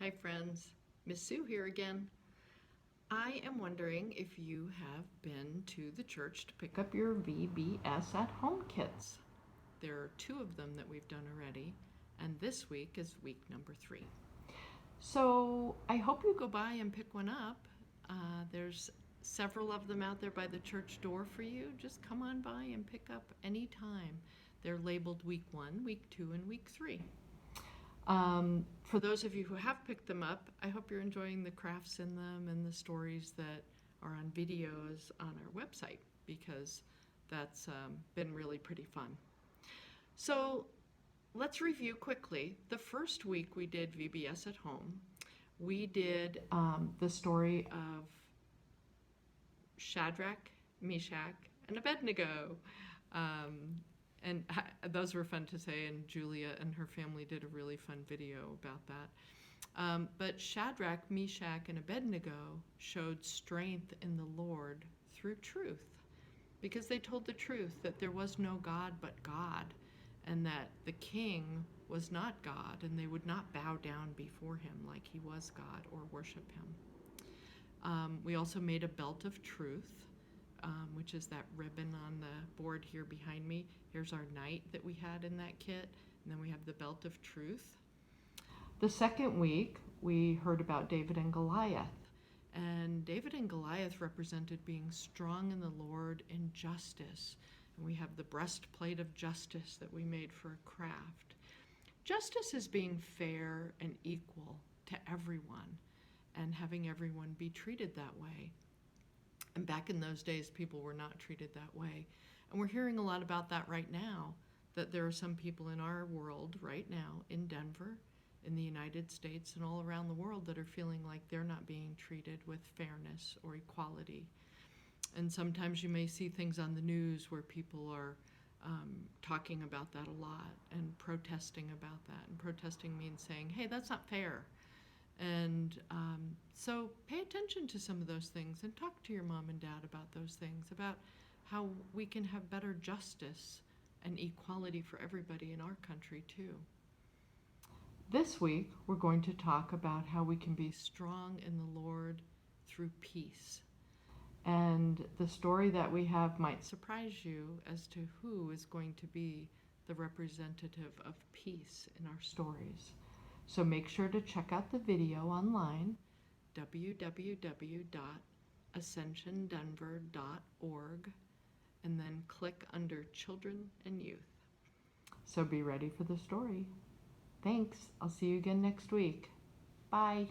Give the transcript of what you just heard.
Hi friends, Miss Sue here again. I am wondering if you have been to the church to pick up your VBS at home kits. There are two of them that we've done already, and this week is week number 3. So I hope you go by and pick one up. There's several of them out there by the church door for you. Just come on by and pick up anytime. They're labeled week 1, week 2, and week 3. For those of you who have picked them up, I hope you're enjoying the crafts in them and the stories that are on videos on our website, because that's been really pretty fun. So let's review quickly. The first week we did VBS at home. We did the story of Shadrach, Meshach, and Abednego. And those were fun to say, and Julia and her family did a really fun video about that. But Shadrach, Meshach, and Abednego showed strength in the Lord through truth, because they told the truth that there was no God but God, and that the king was not God, and they would not bow down before him like he was God or worship him. We also made a belt of truth, which is that ribbon on the board here behind me. Here's our knight that we had in that kit, and then we have the belt of truth. The second week, we heard about David and Goliath. And David and Goliath represented being strong in the Lord in justice. And we have the breastplate of justice that we made for a craft. Justice is being fair and equal to everyone, and having everyone be treated that way. And back in those days, people were not treated that way. And we're hearing a lot about that right now, that there are some people in our world right now, in Denver, in the United States, and all around the world, that are feeling like they're not being treated with fairness or equality. And sometimes you may see things on the news where people are talking about that a lot and protesting about that. And protesting means saying, hey, that's not fair. And so pay attention to some of those things and talk to your mom and dad about those things, about how we can have better justice and equality for everybody in our country too. This week, we're going to talk about how we can be strong in the Lord through peace. And the story that we have might surprise you as to who is going to be the representative of peace in our stories. So make sure to check out the video online, www.ascensiondenver.org, and then click under Children and Youth. So be ready for the story. Thanks. I'll see you again next week. Bye.